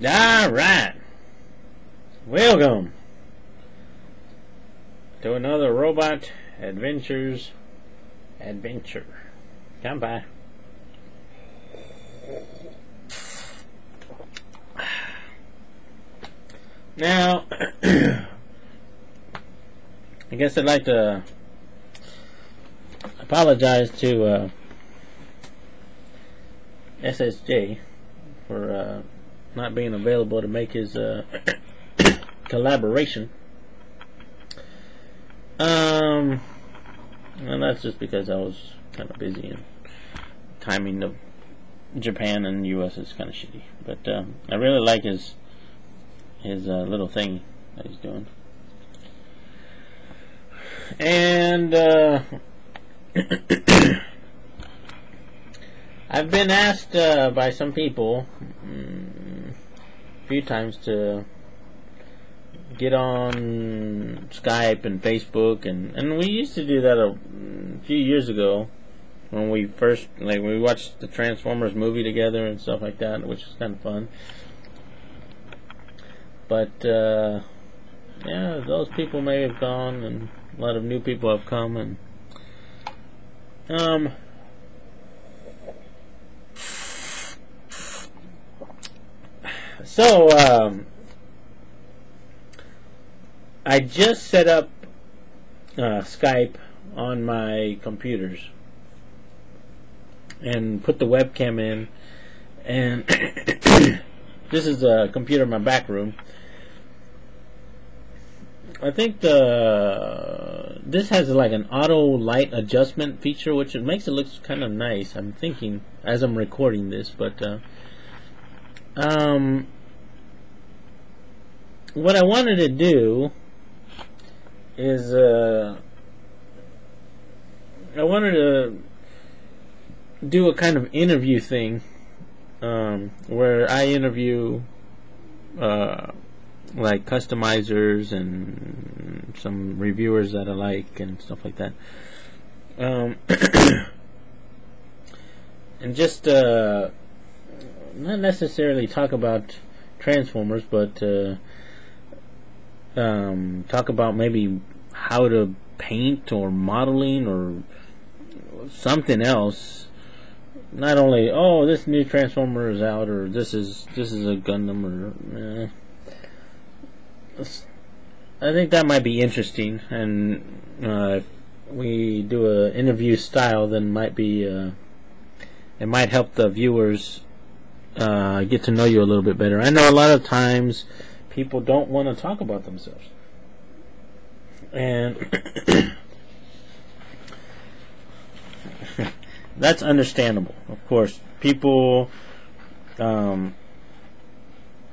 Alright. Welcome to another Robot Adventures adventure. Come by. Now, I guess I'd like to apologize to SSJ for not being available to make his collaboration. And that's just because I was kind of busy and timing of Japan and US is kind of shitty. But I really like his little thing that he's doing. And I've been asked by some people a few times to get on Skype and Facebook, and we used to do that a few years ago when we first, like, we watched the Transformers movie together and stuff like that, which was kind of fun. But yeah, those people may have gone, and a lot of new people have come, and so I just set up Skype on my computers and put the webcam in, and this is a computer in my back room. I think this has like an auto light adjustment feature, which it makes it look kind of nice. I'm thinking as I'm recording this, but what I wanted to do is I wanted to do a kind of interview thing where I interview like customizers and some reviewers that I like and stuff like that, and just not necessarily talk about Transformers, but talk about maybe how to paint or modeling or something else. Not only, oh, this new Transformer is out, or this is a Gundam, or I think that might be interesting, and if we do an interview style, then it might help the viewers get to know you a little bit better. I know a lot of times people don't want to talk about themselves, and that's understandable. Of course, people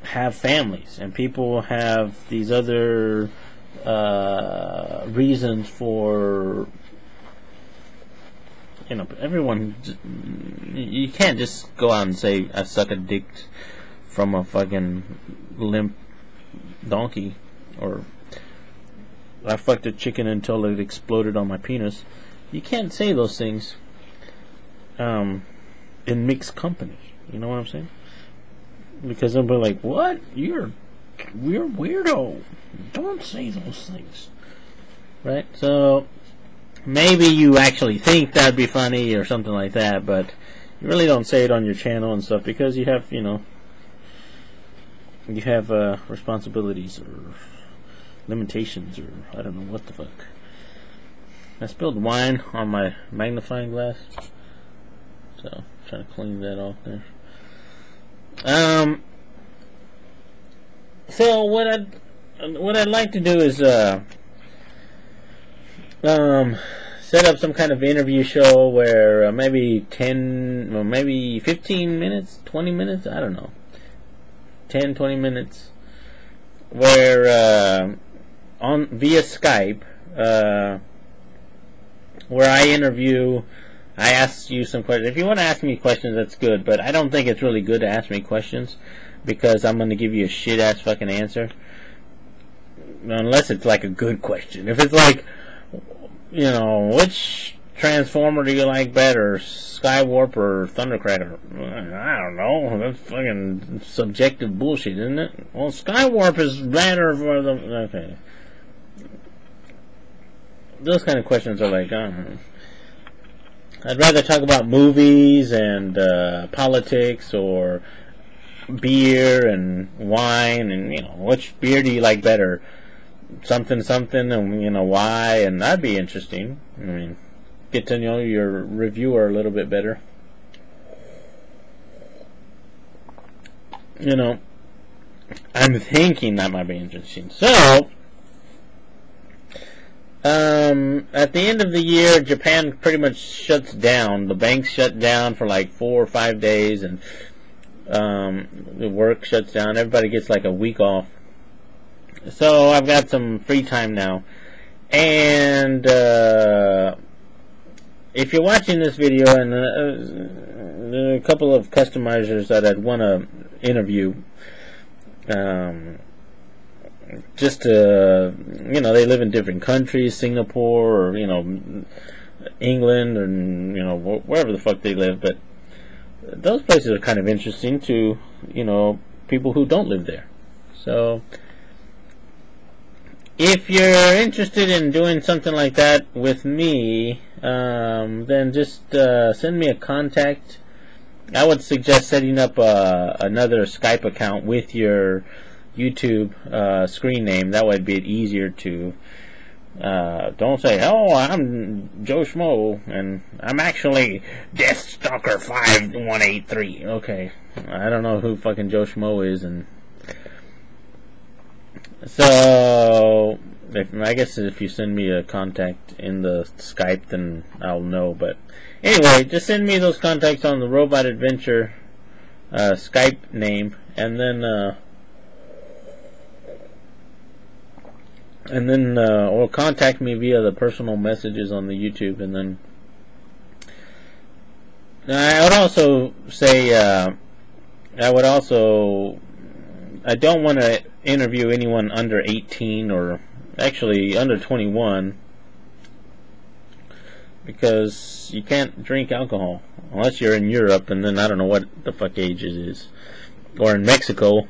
have families, and people have these other reasons for, you know, everyone. You can't just go out and say I suck a dick from a fucking limp donkey, or I fucked a chicken until it exploded on my penis. You can't say those things in mixed company. You know what I'm saying? Because they'll be like, what? You're weirdo. Don't say those things. Right? So maybe you actually think that'd be funny or something like that, but you really don't say it on your channel and stuff because you have, you know, you have responsibilities or limitations, or I don't know what the fuck. I spilled wine on my magnifying glass, so I'm trying to clean that off there. So what I'd like to do is set up some kind of interview show where maybe 10 or maybe 15 minutes, 20 minutes, I don't know, 10, 20 minutes, where on via Skype, where I interview. I ask you some questions. If you want to ask me questions, that's good, but I don't think it's really good to ask me questions because I'm going to give you a shit-ass fucking answer. Unless it's like a good question. If it's like, you know, which Transformer do you like better, Skywarp or Thundercracker? I don't know. That's fucking subjective bullshit, isn't it? Well, Skywarp is better for the... Okay. Those kind of questions are like, I'd rather talk about movies and politics or beer and wine and, you know, which beer do you like better? Something, and, you know, why? And that'd be interesting. I mean, get to know your reviewer a little bit better. You know, I'm thinking that might be interesting. So, at the end of the year, Japan pretty much shuts down. The banks shut down for like 4 or 5 days, and the work shuts down. Everybody gets like a week off. So I've got some free time now. And if you're watching this video, and there are a couple of customizers that I'd want to interview, just to, you know, they live in different countries, Singapore, or, you know, England, and, you know, wherever the fuck they live, but those places are kind of interesting to, you know, people who don't live there. So if you're interested in doing something like that with me, then just send me a contact. I would suggest setting up another Skype account with your YouTube screen name. That would be easier to don't say, oh, I'm Joe Schmo and I'm actually Deathstalker 5183. Okay, I don't know who fucking Joe Schmo is, and so I guess if you send me a contact in the Skype, then I'll know. But anyway, just send me those contacts on the Robot Adventure Skype name, and then or contact me via the personal messages on the YouTube. And then I would also say I don't want to interview anyone under 18, or actually under 21, because you can't drink alcohol unless you're in Europe, and then I don't know what the fuck age it is, or in Mexico.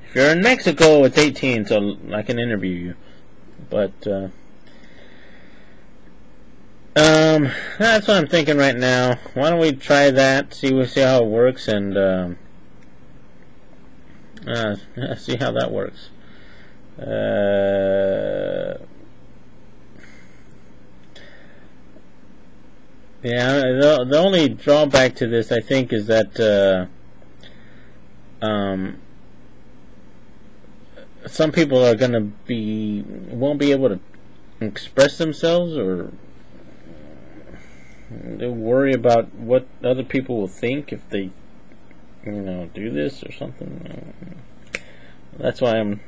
If you're in Mexico, it's 18, so I can interview you. But that's what I'm thinking right now. Why don't we try that? See how it works, and see how that works. Yeah, the only drawback to this, I think, is that some people are won't be able to express themselves, or they worry about what other people will think if they, you know, do this or something. That's why I'm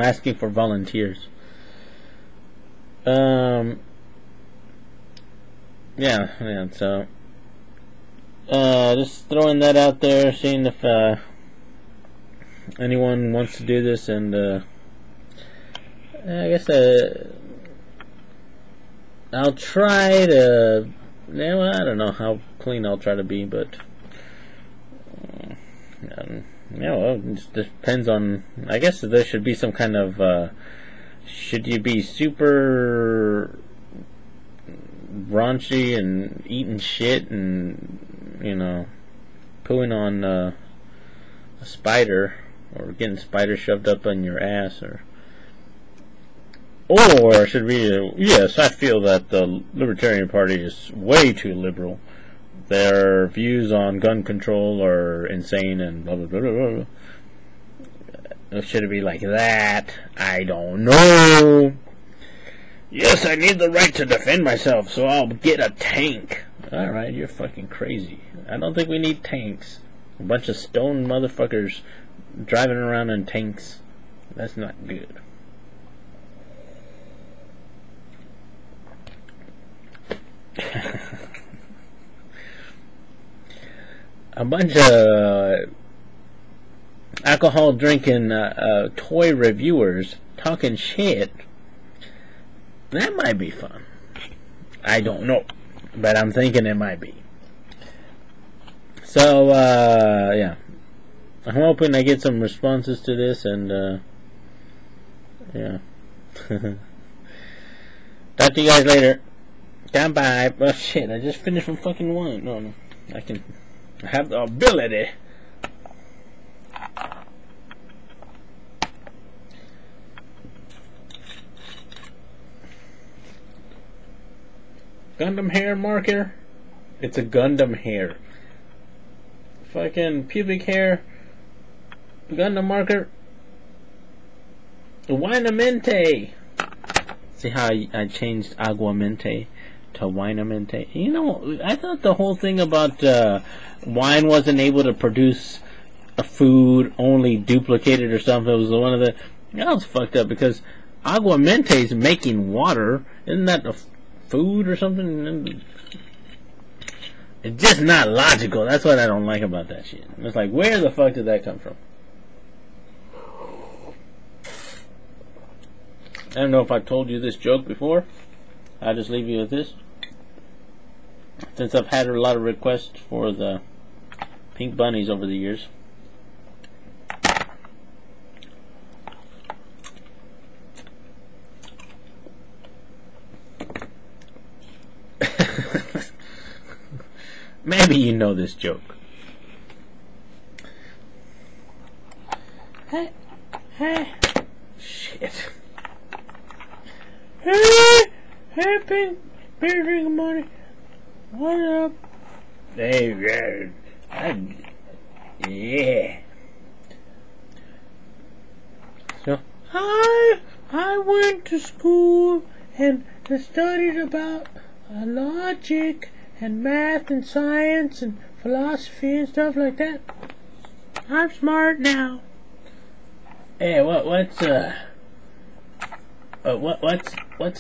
asking for volunteers. Yeah, so just throwing that out there, seeing if anyone wants to do this, and I guess I'll try to, well, I don't know how clean I'll try to be, but well, it just depends on, I guess there should be some kind of, should you be super raunchy and eating shit and, you know, pooing on a spider, or getting spider shoved up on your ass, or should we, yes, I feel that the Libertarian Party is way too liberal. Their views on gun control are insane and blah blah blah blah blah. Should it be like that? I don't know. Yes, I need the right to defend myself, so I'll get a tank. Alright, you're fucking crazy. I don't think we need tanks. A bunch of stone motherfuckers driving around in tanks. That's not good. A bunch of alcohol drinking toy reviewers talking shit. That might be fun. I don't know, but I'm thinking it might be. So, yeah. I'm hoping I get some responses to this, and, yeah. Talk to you guys later. Goodbye. Oh, shit, I just finished my fucking wine. No, I have the ability. Gundam hair marker? It's a Gundam hair. Fucking pubic hair. Gundam marker. Winamente. See how I changed aguamente to winamente? You know, I thought the whole thing about wine wasn't able to produce a food, only duplicated or something. It was one of the... That was fucked up, because aguamente is making water. Isn't that a food or something? It's just not logical. That's what I don't like about that shit. It's like, where the fuck did that come from? I don't know if I told you this joke before. I'll just leave you with this. Since I've had a lot of requests for the pink bunnies over the years. Maybe you know this joke. Hey, shit. Hey, pink drinking money. What up? Hey, yeah. So, I went to school and studied about logic and math and science and philosophy and stuff like that. I'm smart now. Hey, what's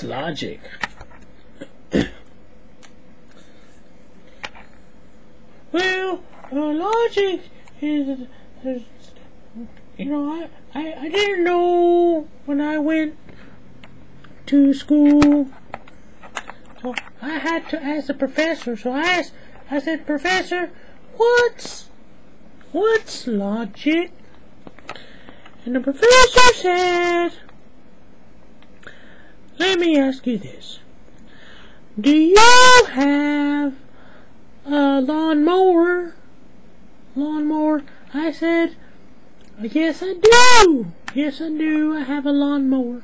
logic? Well, logic is, you know, I didn't know when I went to school. So I had to ask the professor. So I said, Professor, what's logic? And the professor said, let me ask you this. Do you have a lawnmower? I said, yes I do. Yes I do. I have a lawnmower.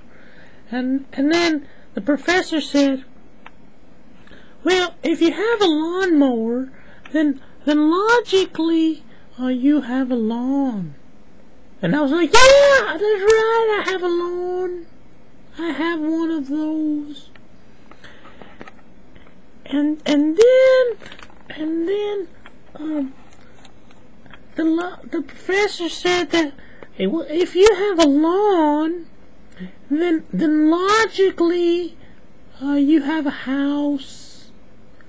And then the professor said, well, if you have a lawnmower, then logically, you have a lawn. And I was like, yeah, that's right, I have a lawn. I have one of those. And then, the professor said that, hey, well, if you have a lawn, then logically, you have a house.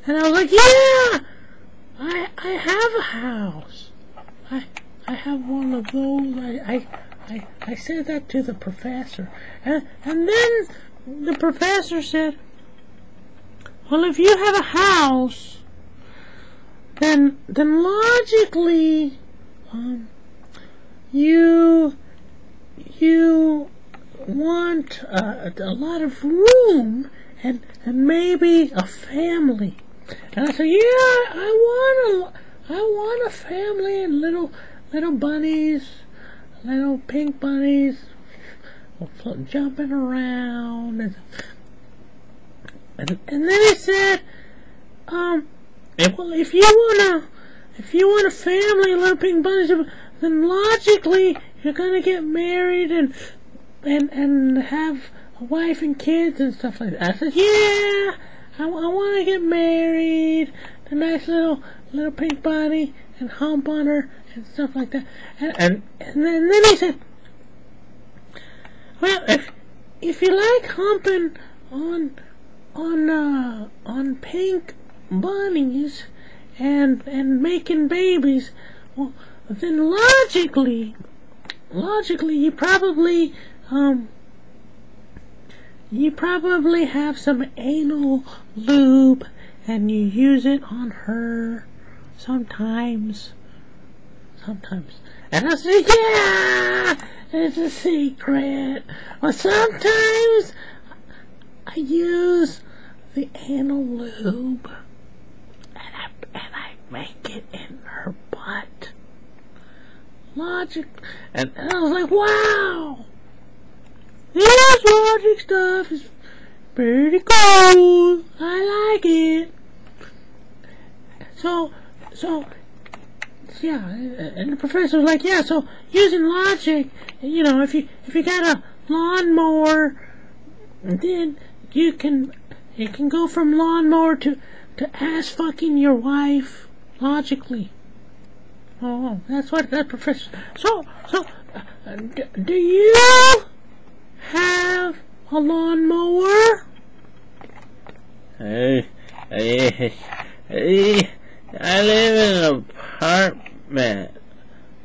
And I was like, yeah, I have a house. I have one of those. I said that to the professor. And then the professor said, well, if you have a house, then logically, you want a lot of room and maybe a family. And I said, yeah, I want a family and little bunnies, little pink bunnies, jumping around, and then he said, well, if you want a family, little pink bunnies, then logically you're gonna get married and have a wife and kids and stuff like that. I said, yeah, I want to get married, a nice little pink bunny, and hump on her and stuff like that. And then he said, well, if you like humping on pink bunnies and making babies, well, then logically you probably you probably have some anal lube and you use it on her sometimes. And I said, yeah, it's a secret. Or sometimes I use the anal lube and I make it in her butt. Logic. And I was like, wow, this logic stuff is pretty cool. I like it. So, yeah, and the professor was like, yeah, so using logic, you know, if you got a lawnmower, then you can go from lawnmower to ass fucking your wife logically. Oh, that's what that professor. So, do you have a lawnmower? Hey, I live in an apartment.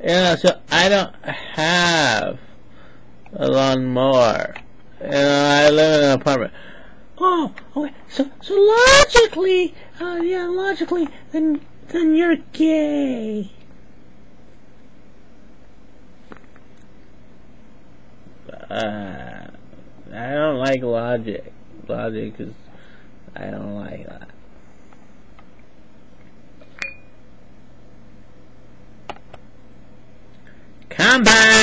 Yeah, so I don't have a lawnmower. You know, I live in an apartment. Oh, okay. So logically, logically, then you're gay. I don't like logic. Logic is, I don't like that. Come back!